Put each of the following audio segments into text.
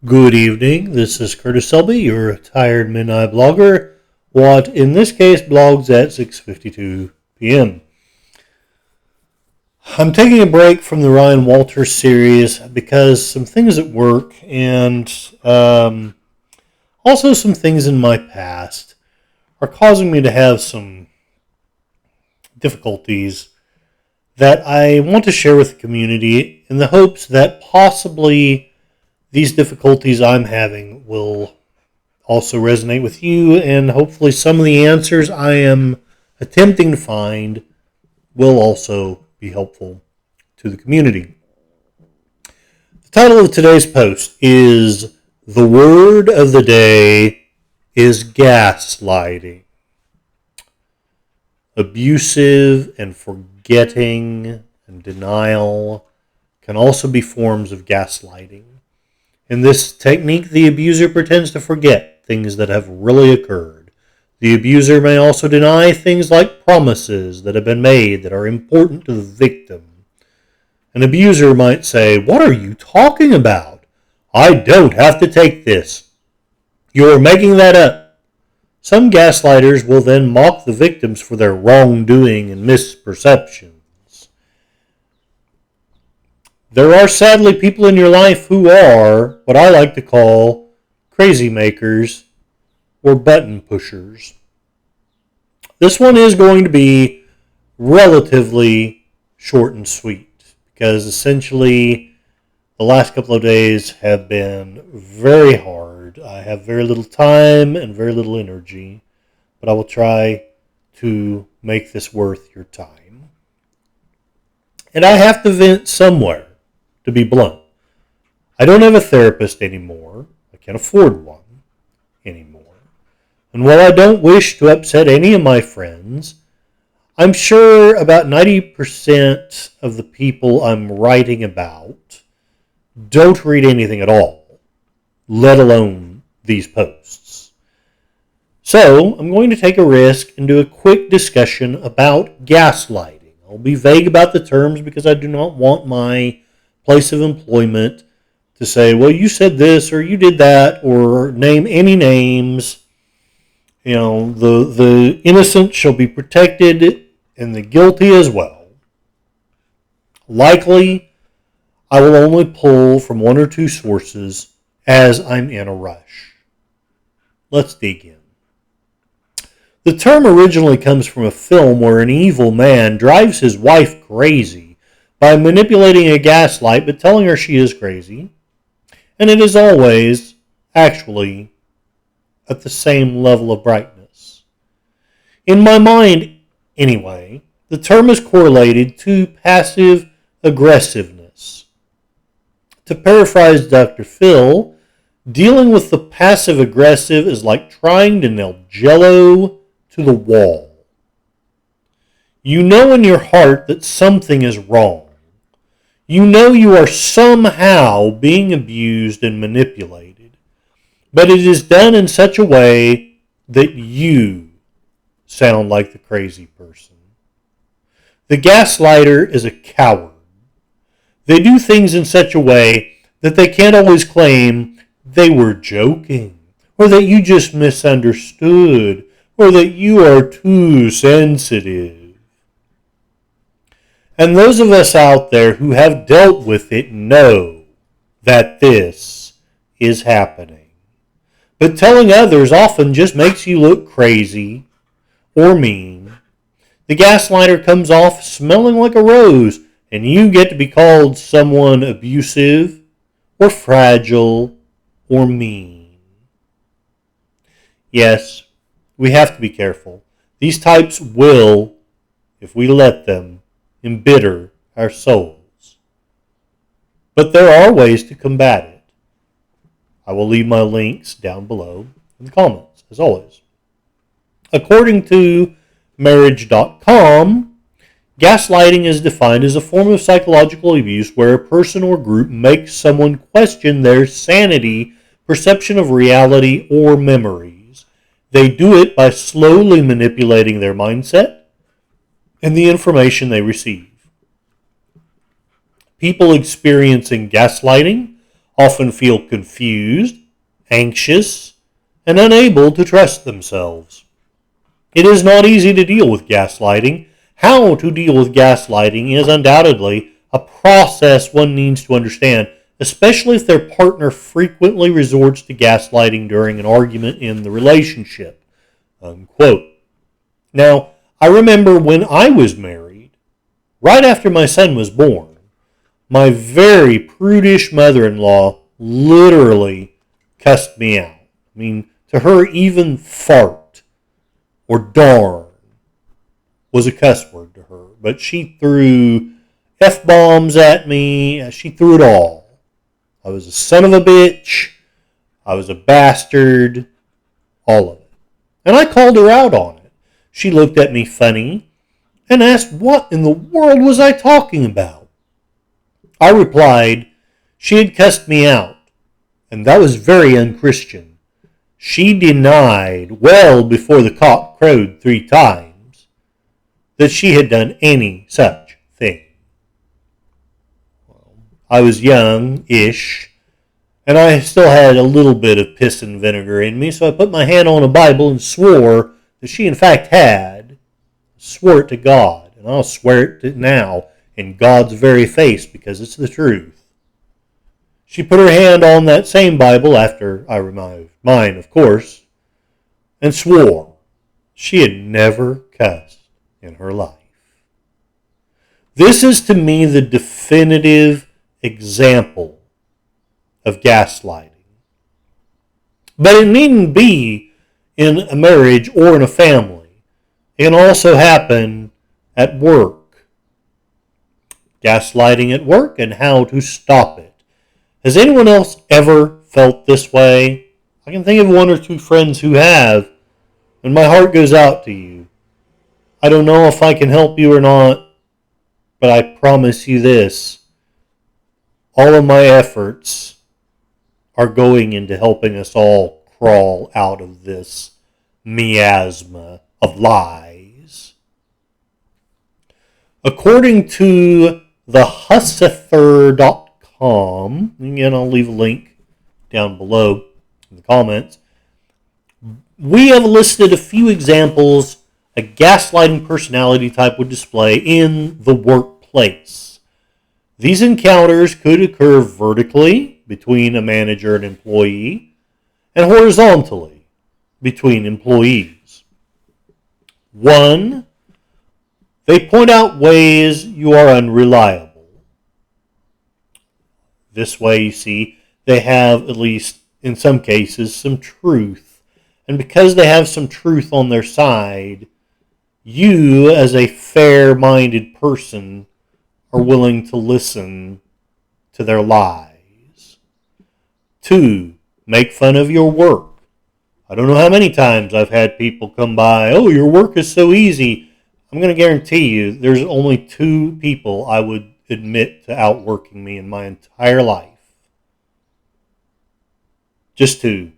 Good evening, this is Curtis Selby, your retired midnight blogger, what in this case blogs at 6:52 p.m. I'm taking a break from the Ryan Walters series because some things at work and also some things in my past are causing me to have some difficulties that I want to share with the community in the hopes that possibly these difficulties I'm having will also resonate with you, and hopefully some of the answers I am attempting to find will also be helpful to the community. The title of today's post is The Word of the Day is Gaslighting. Abusive and forgetting and denial can also be forms of gaslighting. In this technique, the abuser pretends to forget things that have really occurred. The abuser may also deny things like promises that have been made that are important to the victim. An abuser might say, "What are you talking about? I don't have to take this. You're making that up." Some gaslighters will then mock the victims for their wrongdoing and misperceptions. There are sadly people in your life who are what I like to call crazy makers or button pushers. This one is going to be relatively short and sweet because essentially the last couple of days have been very hard. I have very little time and very little energy, but I will try to make this worth your time. And I have to vent somewhere. To be blunt, I don't have a therapist anymore. I can't afford one anymore. And while I don't wish to upset any of my friends, I'm sure about 90% of the people I'm writing about don't read anything at all, let alone these posts. So I'm going to take a risk and do a quick discussion about gaslighting. I'll be vague about the terms because I do not want my place of employment to say, well, you said this or you did that, or name any names. You know, the innocent shall be protected and the guilty as well. Likely, I will only pull from one or two sources as I'm in a rush. Let's dig in. The term originally comes from a film where an evil man drives his wife crazy by manipulating a gaslight but telling her she is crazy, and it is always, actually, at the same level of brightness. In my mind, anyway, the term is correlated to passive aggressiveness. To paraphrase Dr. Phil, dealing with the passive aggressive is like trying to nail Jell-O to the wall. You know in your heart that something is wrong. You know you are somehow being abused and manipulated, but it is done in such a way that you sound like the crazy person. The gaslighter is a coward. They do things in such a way that they can't always claim they were joking, or that you just misunderstood, or that you are too sensitive. And those of us out there who have dealt with it know that this is happening. But telling others often just makes you look crazy or mean. The gaslighter comes off smelling like a rose, and you get to be called someone abusive or fragile or mean. Yes, we have to be careful. These types will, if we let them, embitter our souls. But there are ways to combat it. I will leave my links down below in the comments, as always. According to marriage.com, gaslighting is defined as a form of psychological abuse where a person or group makes someone question their sanity, perception of reality, or memories. They do it by slowly manipulating their mindset and the information they receive. People experiencing gaslighting often feel confused, anxious, and unable to trust themselves. It is not easy to deal with gaslighting. How to deal with gaslighting is undoubtedly a process one needs to understand, especially if their partner frequently resorts to gaslighting during an argument in the relationship. Unquote. Now, I remember when I was married, right after my son was born, my very prudish mother-in-law literally cussed me out. I mean, to her, even fart or darn was a cuss word to her. But she threw F-bombs at me. She threw it all. I was a son of a bitch. I was a bastard. All of it. And I called her out on it. She looked at me funny and asked what in the world was I talking about. I replied she had cussed me out, and that was very unchristian. She denied, well before the cock crowed 3 times, that she had done any such thing. I was young-ish, and I still had a little bit of piss and vinegar in me, so I put my hand on a Bible and swore that she in fact had. Swore it to God, and I'll swear it now in God's very face because it's the truth. She put her hand on that same Bible after I removed mine, of course, and swore she had never cussed in her life. This is to me the definitive example of gaslighting. But it needn't be in a marriage or in a family. It can also happen at work. Gaslighting at work and how to stop it. Has anyone else ever felt this way? I can think of 1 or 2 friends who have, and my heart goes out to you. I don't know if I can help you or not, but I promise you this. All of my efforts are going into helping us all crawl out of this miasma of lies. According to the Hussither.com, again, I'll leave a link down below in the comments. We have listed a few examples a gaslighting personality type would display in the workplace. These encounters could occur vertically between a manager and employee and horizontally between employees. 1, they point out ways you are unreliable. This way, you see, they have, at least in some cases, some truth. And because they have some truth on their side, you, as a fair-minded person, are willing to listen to their lies. 2, make fun of your work. I don't know how many times I've had people come by, oh, your work is so easy. I'm going to guarantee you there's only 2 people I would admit to outworking me in my entire life. Just 2.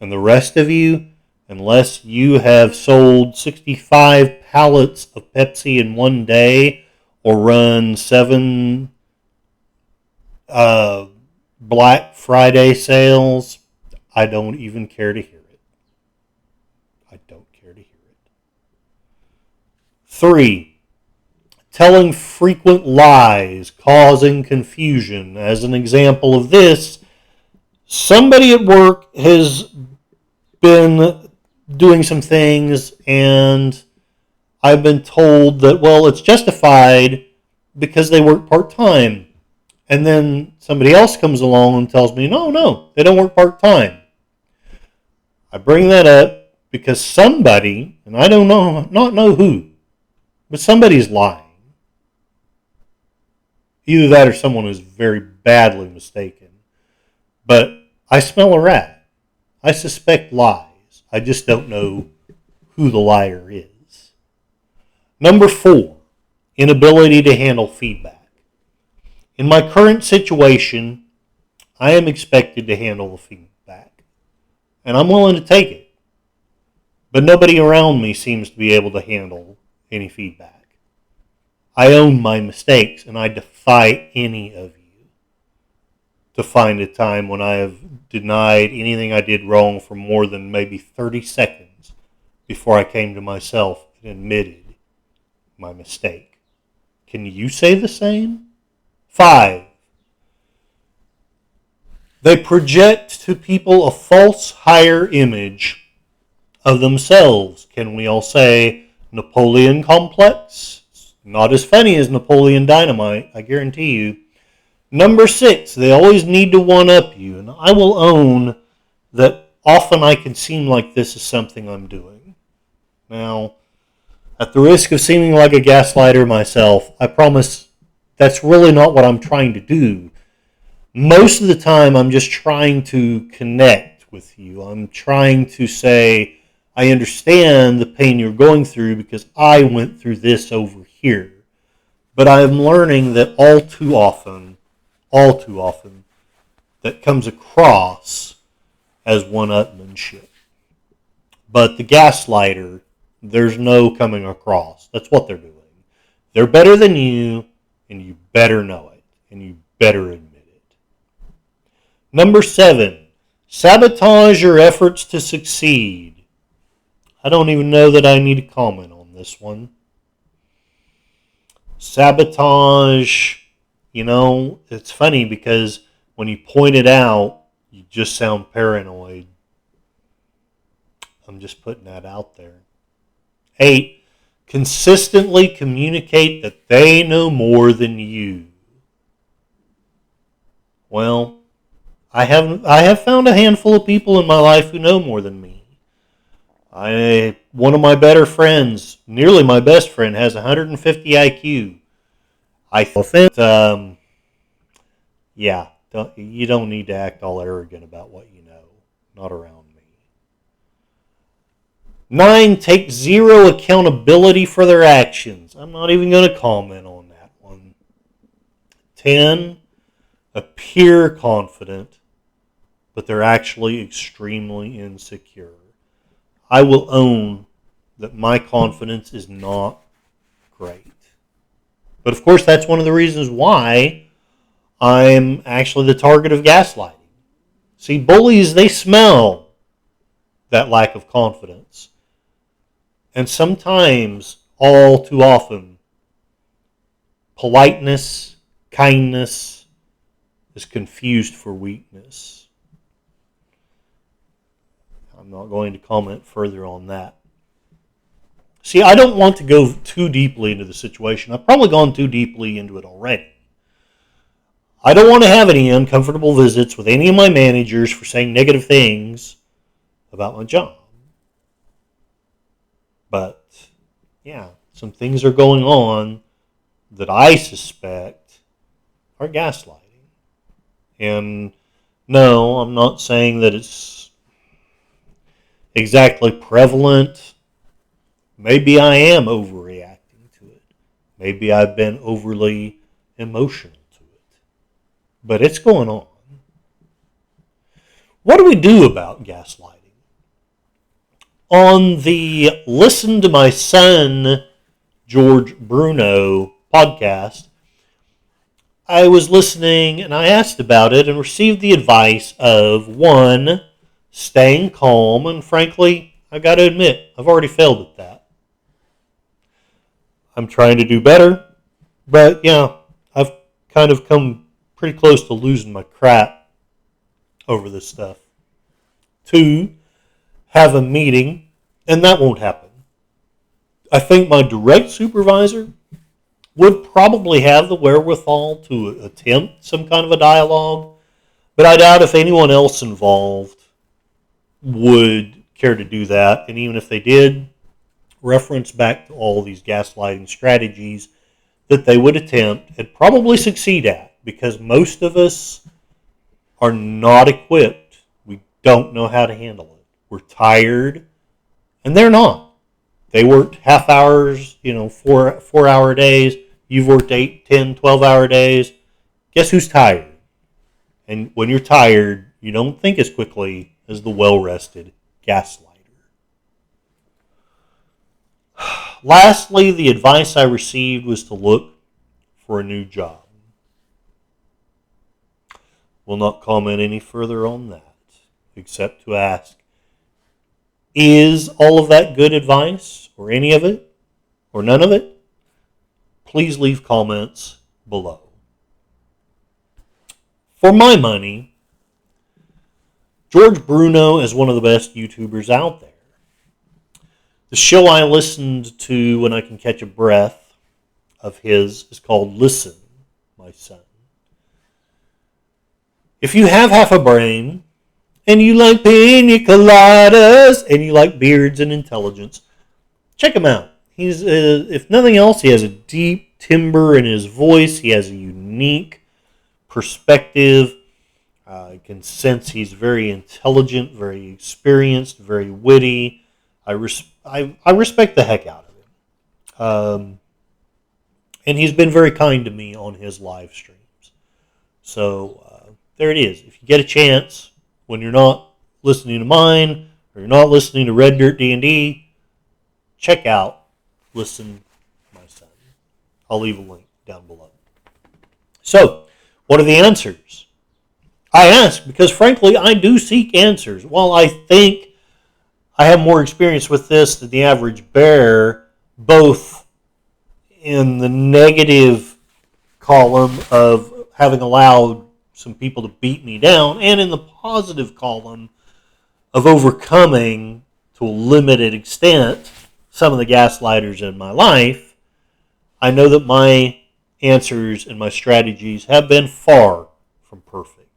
And the rest of you, unless you have sold 65 pallets of Pepsi in one day or run 7 Black Friday sales, I don't even care to hear it. I don't care to hear it. 3, telling frequent lies, causing confusion. As an example of this, somebody at work has been doing some things and I've been told that, well, it's justified because they work part-time. And then somebody else comes along and tells me, no, they don't work part-time. I bring that up because somebody, and I don't not know who, but somebody's lying. Either that or someone is very badly mistaken. But I smell a rat. I suspect lies. I just don't know who the liar is. Number 4, inability to handle feedback. In my current situation, I am expected to handle the feedback. And I'm willing to take it. But nobody around me seems to be able to handle any feedback. I own my mistakes, and I defy any of you to find a time when I have denied anything I did wrong for more than maybe 30 seconds before I came to myself and admitted my mistake. Can you say the same? 5. They project to people a false higher image of themselves. Can we all say Napoleon complex? Not as funny as Napoleon Dynamite, I guarantee you. Number 6, they always need to one-up you. And I will own that often I can seem like this is something I'm doing. Now, at the risk of seeming like a gaslighter myself, I promise that's really not what I'm trying to do. Most of the time, I'm just trying to connect with you. I'm trying to say, I understand the pain you're going through because I went through this over here. But I'm learning that all too often, that comes across as one-upmanship. But the gaslighter, there's no coming across. That's what they're doing. They're better than you, and you better know it, and you better admit it. Number 7, sabotage your efforts to succeed. I don't even know that I need to comment on this one. Sabotage, it's funny because when you point it out, you just sound paranoid. I'm just putting that out there. 8, consistently communicate that they know more than you. Well, I have found a handful of people in my life who know more than me. One of my better friends, nearly my best friend, has 150 IQ. I think, you don't need to act all arrogant about what you know. Not around me. 9, take zero accountability for their actions. I'm not even going to comment on that one. 10, appear confident, but they're actually extremely insecure. I will own that my confidence is not great. But of course, that's one of the reasons why I'm actually the target of gaslighting. See, bullies, they smell that lack of confidence. And sometimes, all too often, politeness, kindness is confused for weakness. I'm not going to comment further on that. See, I don't want to go too deeply into the situation. I've probably gone too deeply into it already. I don't want to have any uncomfortable visits with any of my managers for saying negative things about my job. But, some things are going on that I suspect are gaslighting. And no, I'm not saying that it's exactly prevalent. Maybe I am overreacting to it. Maybe I've been overly emotional to it. But it's going on. What do we do about gaslighting? On the Listen to My Son, George Bruno podcast, I was listening and I asked about it and received the advice of 1, staying calm, and frankly, I got to admit, I've already failed at that. I'm trying to do better, but I've kind of come pretty close to losing my crap over this stuff. 2, have a meeting, and that won't happen. I think my direct supervisor would probably have the wherewithal to attempt some kind of a dialogue, but I doubt if anyone else involved would care to do that. And even if they did, reference back to all these gaslighting strategies that they would attempt and probably succeed at, because most of us are not equipped. We don't know how to handle it. We're tired, and they're not. They worked half hours, 4-hour days. You've worked 8, 10, 12-hour days. Guess who's tired? And when you're tired, you don't think as quickly as the well-rested gaslighter. Lastly, the advice I received was to look for a new job. will not comment any further on that, except to ask, is all of that good advice, or any of it, or none of it? Please leave comments below. For my money, George Bruno is one of the best YouTubers out there. The show I listened to when I can catch a breath of his is called Listen, My Son. If you have half a brain, and you like pina coladas, and you like beards and intelligence, check him out. He's, if nothing else, he has a deep timbre in his voice. He has a unique perspective. I can sense he's very intelligent, very experienced, very witty. I respect the heck out of him. And he's been very kind to me on his live streams. So there it is. If you get a chance, when you're not listening to mine, or you're not listening to Red Dirt D&D, check out Listen, My Son. I'll leave a link down below. So, what are the answers? I ask because, frankly, I do seek answers. While I think I have more experience with this than the average bear, both in the negative column of having allowed some people to beat me down, and in the positive column of overcoming, to a limited extent, some of the gaslighters in my life, I know that my answers and my strategies have been far from perfect.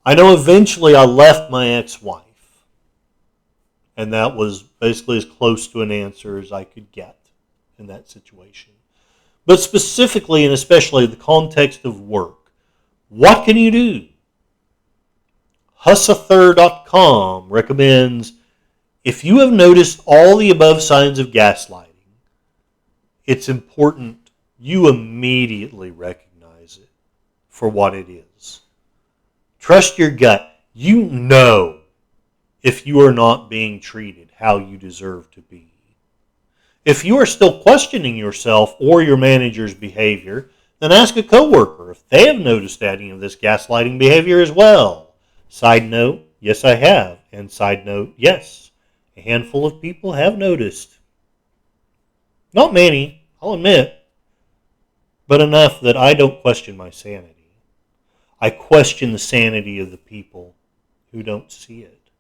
I know eventually I left my ex-wife, and that was basically as close to an answer as I could get in that situation. But specifically, and especially in the context of work, what can you do? Husather.com recommends, if you have noticed all the above signs of gaslighting, it's important you immediately recognize it for what it is. Trust your gut. You know if you are not being treated how you deserve to be. If you are still questioning yourself or your manager's behavior, then ask a coworker if they have noticed any of this gaslighting behavior as well. Side note, yes I have. And side note, yes, a handful of people have noticed. Not many, I'll admit, but enough that I don't question my sanity. I question the sanity of the people who don't see it.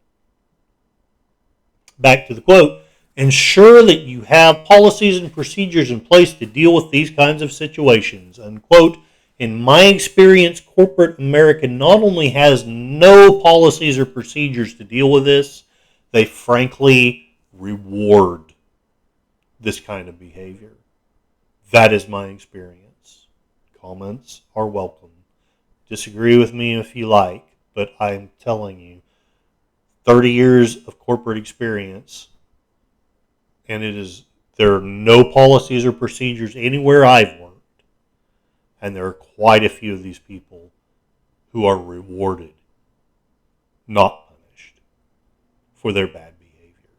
Back to the quote. Ensure that you have policies and procedures in place to deal with these kinds of situations. Unquote. In my experience, corporate America not only has no policies or procedures to deal with this, they frankly reward this kind of behavior. That is my experience. Comments are welcome. Disagree with me if you like, but I'm telling you, 30 years of corporate experience, and there are no policies or procedures anywhere I've worked, and there are quite a few of these people who are rewarded, not punished, for their bad behavior.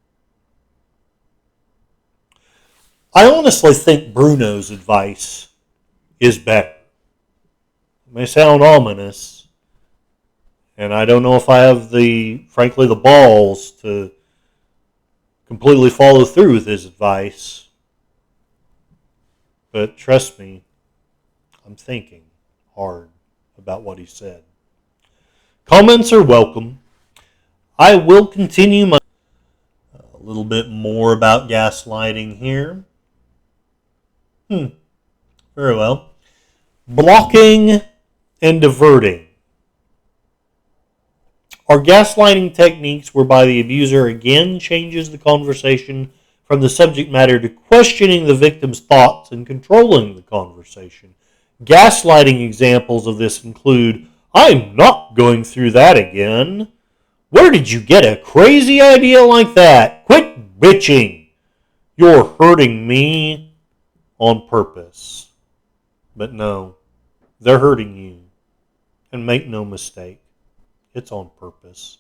I honestly think Bruno's advice is better. It may sound ominous, and I don't know if I have frankly, the balls to completely follow through with his advice. But trust me, I'm thinking hard about what he said. Comments are welcome. I will continue a little bit more about gaslighting here. Very well. Blocking and diverting are gaslighting techniques whereby the abuser again changes the conversation from the subject matter to questioning the victim's thoughts and controlling the conversation. Gaslighting examples of this include, I'm not going through that again. Where did you get a crazy idea like that? Quit bitching. You're hurting me on purpose. But no, they're hurting you. And make no mistake, it's on purpose.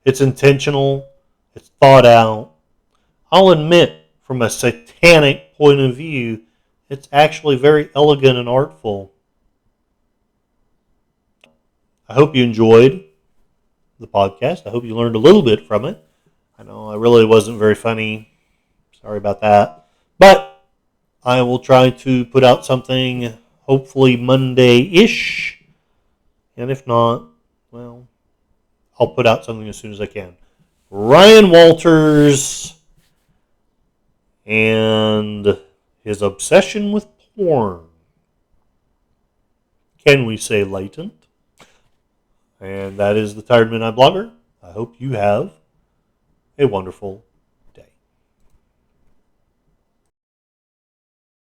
It's intentional. It's thought out. I'll admit, from a satanic point of view, it's actually very elegant and artful. I hope you enjoyed the podcast. I hope you learned a little bit from it. I know I really wasn't very funny. Sorry about that. But I will try to put out something hopefully Monday-ish. And if not, well, I'll put out something as soon as I can. Ryan Walters and his obsession with porn. Can we say latent? And that is the Tired Midnight Blogger. I hope you have a wonderful